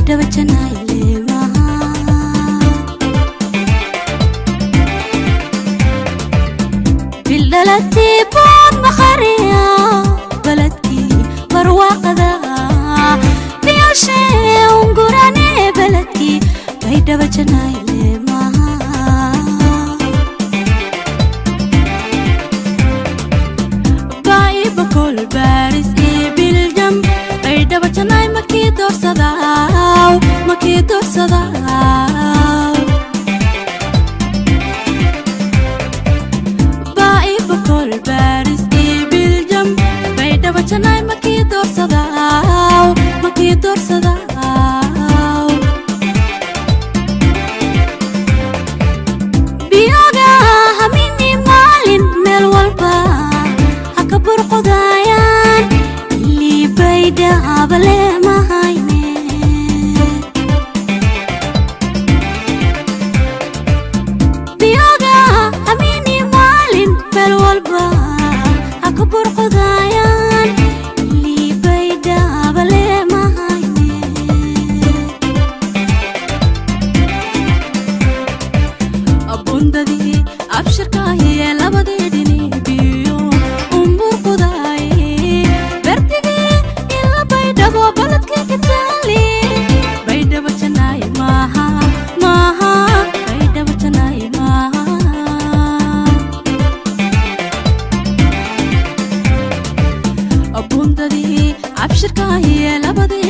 baydhaba janayle maha bildalati bod makhariya baladki barwaqada biyashe ungurane baladki baydhaba janayle maha bai bakol baris e biljam baydhaba janay maki dorsada bai bakol baris e biljam baydhaba janay maki dorsada biyoga hamini malin mel walba hakabur qodayan li baydhaba le mahayne biyoga hamini malin mel walba hakabur qodayan li baydhaba le mahayne abundadi abshirka hiye labadedini biyo umbur qodaye bertige illa baydhabo baladke kitali baydhaba janay maha baydhaba janay maha abundadi abshirka hiye labadedini